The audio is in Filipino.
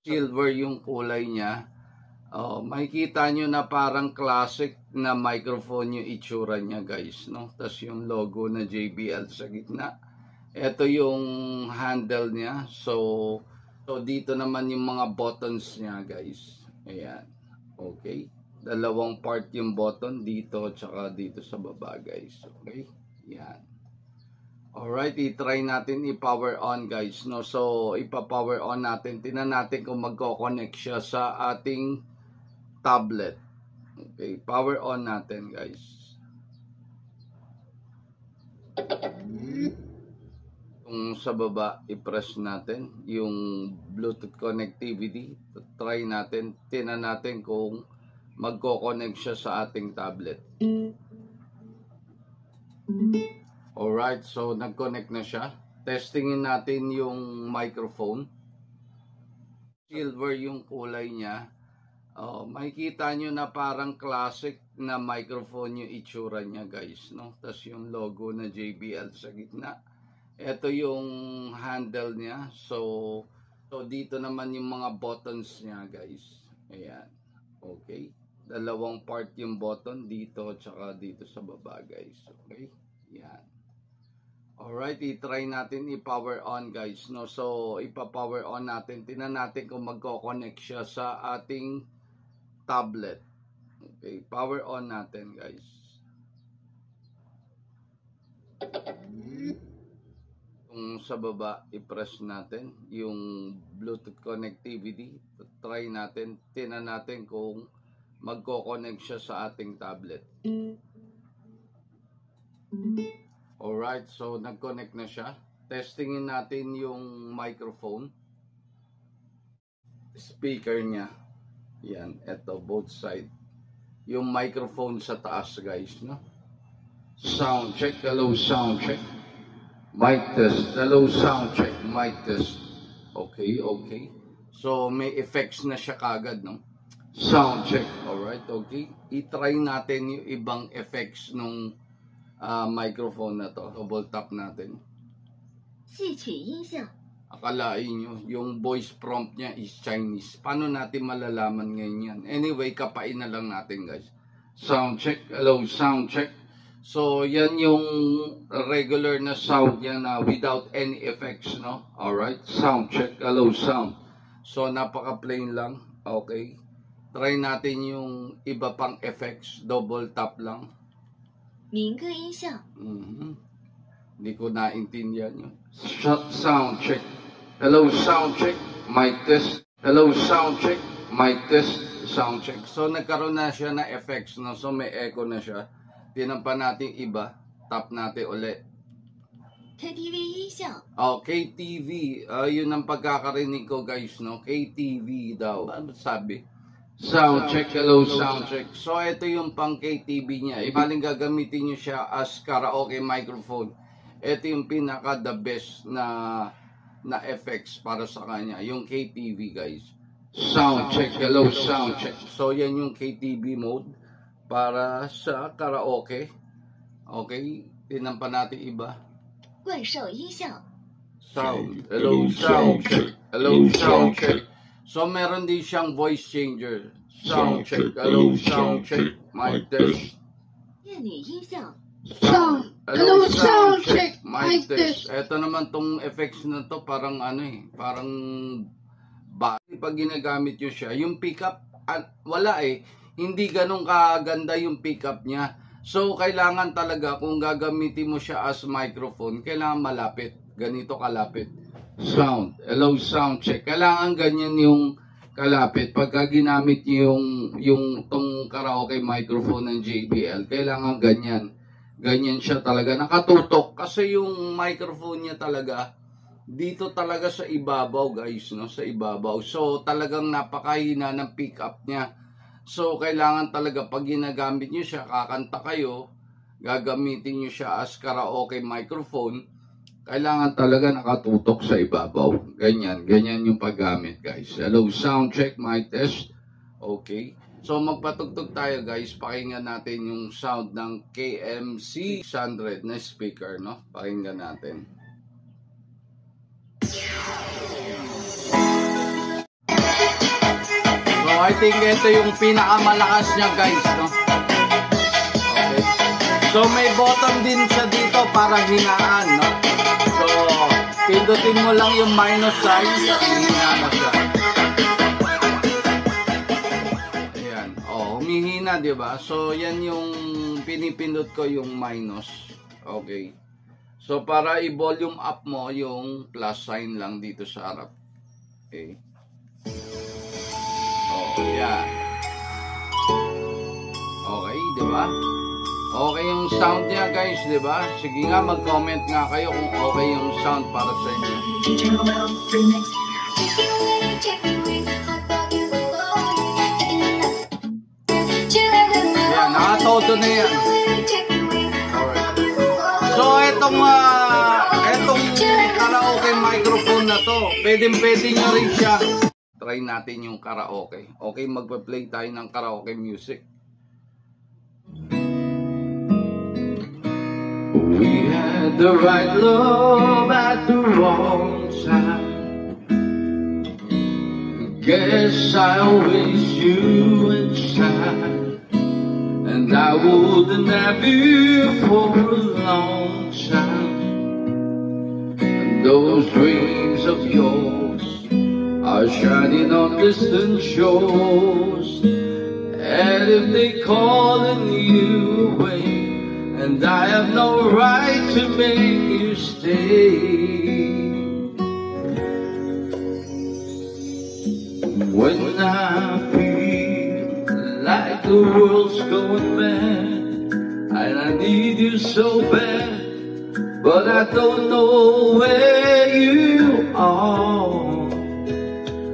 Silver yung kulay niya. Makikita nyo na parang classic na microphone yung itsura niya, guys, no? Tapos yung logo na JBL sa gitna. Ito yung handle niya. So dito naman yung mga buttons niya, guys. Ayan. Okay. Dalawang part yung button dito tsaka dito sa baba, guys. Okay. Yan. Alright, i-try natin i-power on, guys, no? So ipa-power on natin. Tingnan natin kung magko-connect siya sa ating tablet. Okay, power on natin, guys. Kung sa baba, i-press natin yung Bluetooth connectivity. Try natin, tingnan natin kung magko-connect siya sa ating tablet. Alright, so nag-connect na siya. Testingin natin yung microphone. Silver yung kulay niya. Makikita nyo na parang classic na microphone yung itsura niya, guys, no? Tapos yung logo na JBL sa gitna. Ito yung handle niya. So dito naman yung mga buttons niya, guys. Ayan. Okay. Dalawang part yung button dito tsaka dito sa baba, guys. Okay. Yan. Alright, i-try natin i-power on, guys, no? So ipa-power on natin. Tingnan natin kung magko-connect siya sa ating tablet. Okay, power on natin, guys. Kung sa baba, i-press natin yung Bluetooth connectivity. Try natin, tingnan natin kung magko-connect siya sa ating tablet. Alright, so nag-connect na siya. Testingin natin yung microphone. Speaker niya. Yan, eto, both side. Yung microphone sa taas, guys, no? Sound check, hello, sound check. Mic test, hello, sound check, mic test. Okay, okay. So may effects na siya kagad, no? Sound check, alright, okay. I-try natin yung ibang effects nung microphone na to. Double tap natin. Akalain nyo, yung voice prompt niya is Chinese. Paano natin malalaman ngayon yan? Anyway, kapain na lang natin, guys. Sound check, hello, sound check. So yan yung regular na sound niya na without any effects, no? Alright, sound check, hello, sound. So napaka-plain lang, okay. Try natin yung iba pang effects. Double tap lang. Hindi ko naintindihan yun. Sound check. Hello, sound check. Mic test. Hello, sound check. Mic test. Sound check. So nagkaroon na siya na effects, no? So may echo na siya. Tinampan natin iba. Tap natin ulit. KTV 音效. Oh, KTV. Yun ang pagkakarinig ko, guys, no? KTV daw. Ano sabi? Sound check, hello, sound check. So ito yung pang KTV niya. Ibaling gagamitin nyo siya as karaoke microphone. Ito yung pinaka the best na effects para sa kanya. Yung KTV, guys. Sound check, hello, sound check. So yan yung KTV mode para sa karaoke. Okay, tinampan natin iba. 怪兽音效. Sound, hello, sound check. Hello, sound check. So meron din siyang voice changer. Sound check, hello, sound check. Mic test. 粤语音效. Sound, hello, sound check. Mic test. Ito naman tong effects na to, parang ano eh, parang pag ginagamit nyo siya, yung pickup, wala eh. Hindi ganun kaganda yung pickup niya. So kailangan talaga kung gagamitin mo siya as microphone, kailangan malapit. Ganito kalapit. Sound, hello, sound check. Kailangan ganyan yung kalapit. Pagka ginamit niyo yung tong karaoke microphone ng JBL, kailangan ganyan. Ganyan siya talaga. Nakatutok. Kasi yung microphone niya talaga, dito talaga sa ibabaw, guys, no? Sa ibabaw. So talagang napakahina ng pickup niya. So kailangan talaga pag ginagamit niyo siya, kakanta kayo, gagamitin niyo siya as karaoke microphone, kailangan talaga nakatutok sa ibabaw. Ganyan. Ganyan yung paggamit, guys. Hello, sound check, mic test. Okay. So magpatugtog tayo, guys. Pakinggan natin yung sound ng KMC 600 na speaker, no? Pakinggan natin. I think ito yung pinakamalakas niya guys, no? Okay. So may bottom din siya dito para hinaan, no? So pindutin mo lang yung minus sign, hihina na siya. Ayan, humihina, di ba? So yan yung pinipindot ko, yung minus. Okay. So para i-volume up mo yung plus sign lang dito sa harap. Okay. Yan. Okay, di ba? Okay yung sound niya guys, di ba? Sige nga, mag-comment nga kayo kung okay yung sound para sa inyo. Yan, nakatoto na yan. Alright. So, itong karaoke microphone na to, pwede nyo rin siya. Try natin yung karaoke. Okay, magpa-play tayo ng karaoke music. We had the right love at the wrong time. Guess I always you inside, and I wouldn't have you for a long time. And those dreams of yours are shining on distant shores, and if they calling you away, and I have no right to make you stay. When I feel like the world's going mad, and I need you so bad, but I don't know where you